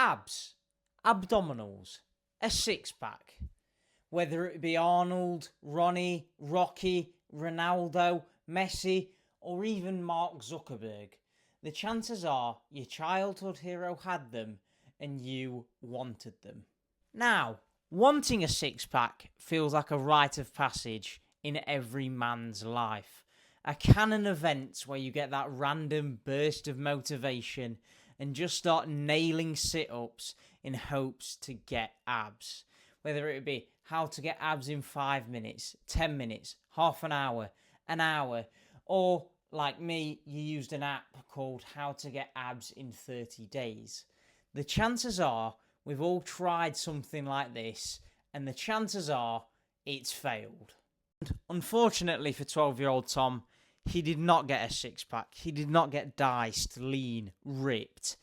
Abs, abdominals, a six-pack. Whether it be Arnold, Ronnie, Rocky, Ronaldo, Messi, or even Mark Zuckerberg, the chances are your childhood hero had them and you wanted them. Now, wanting a six-pack feels like a rite of passage in every man's life. A canon event where you get that random burst of motivation and just start nailing sit-ups in hopes to get abs. Whether it be how to get abs in 5 minutes, 10 minutes, half an hour, or like me, you used an app called How to Get Abs in 30 Days. The chances are we've all tried something like this, and the chances are it's failed. And unfortunately for 12-year-old Tom, he did not get a six-pack. He did not get diced, lean, ripped.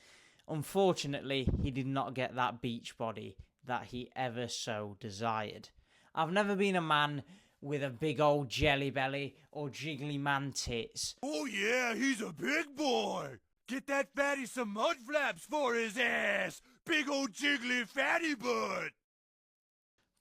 Unfortunately, he did not get that beach body that he ever so desired. I've never been a man with a big old jelly belly or jiggly man tits. Oh yeah, he's a big boy. Get that fatty some mud flaps for his ass. Big old jiggly fatty butt.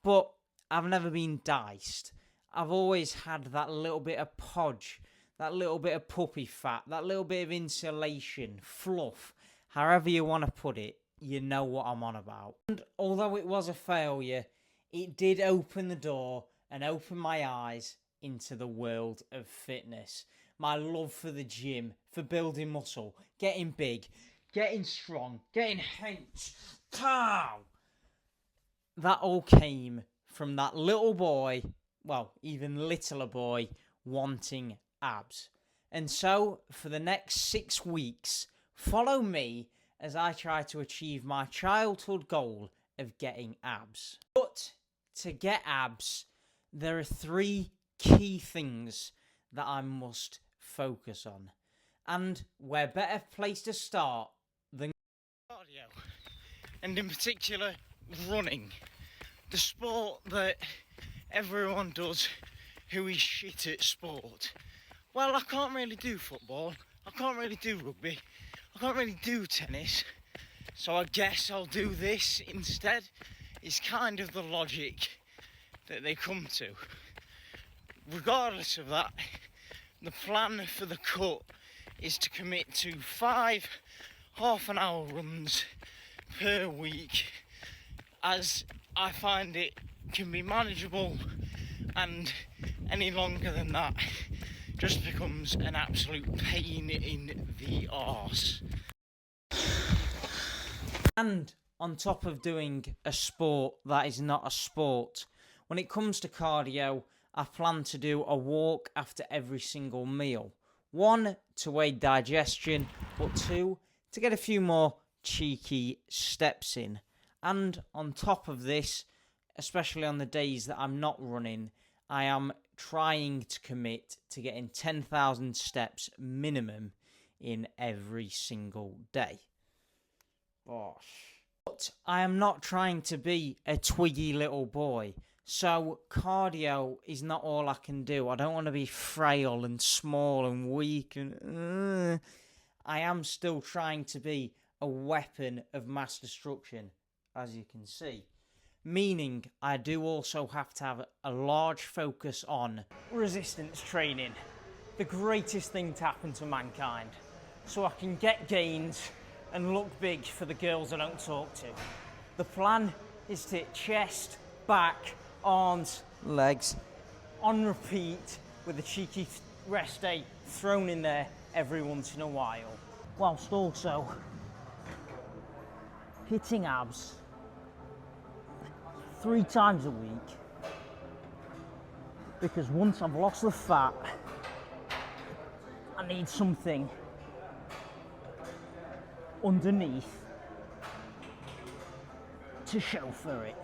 But I've never been diced. I've always had that little bit of podge, that little bit of puppy fat, that little bit of insulation, fluff, however you want to put it, you know what I'm on about. And although it was a failure, it did open the door and open my eyes into the world of fitness. My love for the gym, for building muscle, getting big, getting strong, getting hench. Pow! That all came from that little boy, well, even littler boy, wanting abs. And so, for the next 6 weeks, follow me as I try to achieve my childhood goal of getting abs. But to get abs, there are 3 key things that I must focus on. And where better place to start than cardio, and in particular running, the sport that everyone does who is shit at sport. Well, I can't really do football, I can't really do rugby, I can't really do tennis, so I guess I'll do this instead. It's kind of the logic that they come to. Regardless of that, the plan for the cut is to commit to 5 half-an-hour runs per week, as I find it can be manageable, and any longer than that just becomes an absolute pain in the arse. And on top of doing a sport that is not a sport, when it comes to cardio, I plan to do a walk after every single meal. 1, to aid digestion, but 2, to get a few more cheeky steps in. And on top of this, especially on the days that I'm not running, I am trying to commit to getting 10,000 steps minimum in every single day. Gosh. But I am not trying to be a twiggy little boy, so cardio is not all I can do. I don't want to be frail and small and weak, and I am still trying to be a weapon of mass destruction, as you can see. Meaning I do also have to have a large focus on resistance training, the greatest thing to happen to mankind, so I can get gains and look big for the girls I don't talk to. The plan is to hit chest, back, arms, legs, on repeat, with a cheeky rest day thrown in there every once in a while, whilst also hitting abs 3 times a week, because once I've lost the fat, I need something underneath to show for it.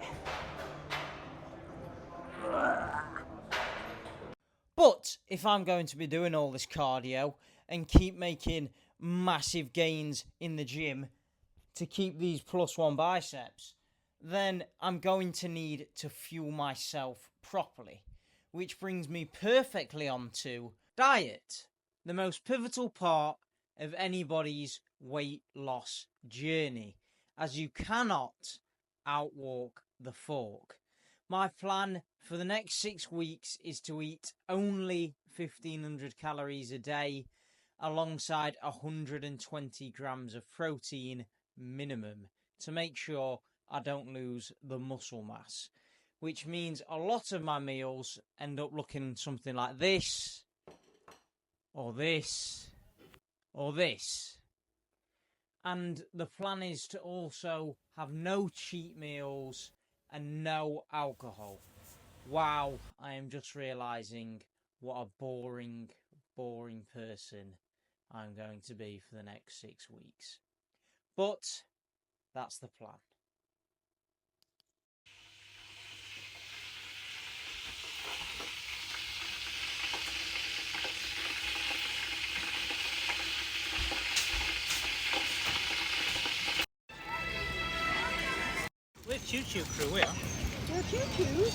But if I'm going to be doing all this cardio and keep making massive gains in the gym to keep these +1 biceps, then I'm going to need to fuel myself properly. Which brings me perfectly on to diet, the most pivotal part of anybody's weight loss journey. as you cannot outwalk the fork. My plan for the next 6 weeks is to eat only 1,500 calories a day, alongside 120 grams of protein minimum, to make sure I don't lose the muscle mass, which means a lot of my meals end up looking something like this, or this, or this. And the plan is to also have no cheat meals and no alcohol. Wow, I am just realising what a boring person I'm going to be for the next 6 weeks. But that's the plan. We're choo-choo crew, we are. We're choo-choo.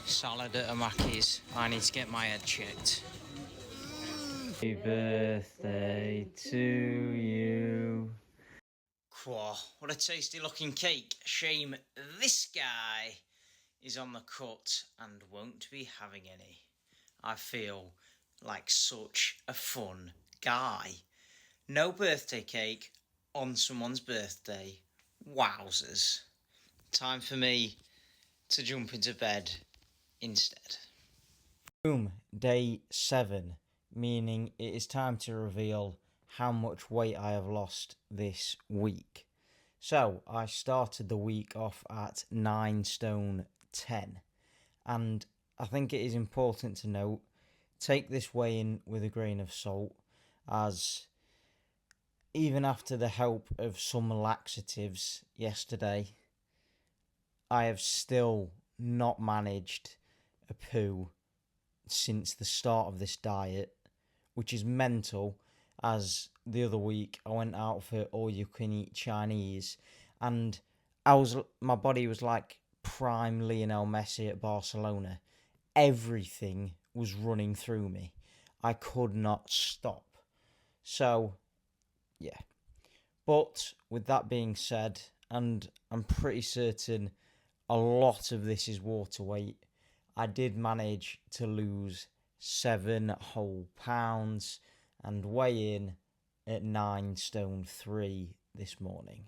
Salad at Amaki's. I need to get my head checked. Happy birthday to you. Quah, what a tasty looking cake. Shame this guy is on the cut and won't be having any. I feel like such a fun guy. No birthday cake on someone's birthday. Wowzers. Time for me to jump into bed instead. Boom, day 7, meaning it is time to reveal how much weight I have lost this week. So I started the week off at 9 stone 10, and I think it is important to note, take this weigh-in with a grain of salt, as even after the help of some laxatives yesterday, I have still not managed a poo since the start of this diet, which is mental, as the other week I went out for all-you-can-eat Chinese, and my body was like prime Lionel Messi at Barcelona. Everything was running through me. I could not stop. So, yeah. But with that being said, and I'm pretty certain a lot of this is water weight, I did manage to lose 7 whole pounds and weigh in at 9 stone 3 this morning.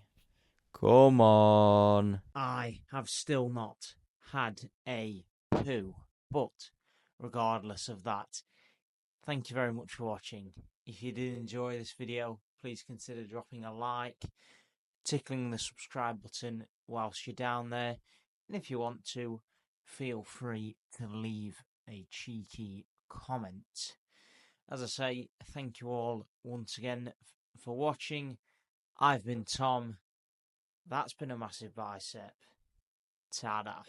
Come on. I have still not had a poo, but regardless of that, thank you very much for watching. If you did enjoy this video, please consider dropping a like, tickling the subscribe button whilst you're down there, and if you want to, feel free to leave a cheeky comment. As I say, thank you all once again for watching. I've been Tom. That's been a massive bicep. Ta-da.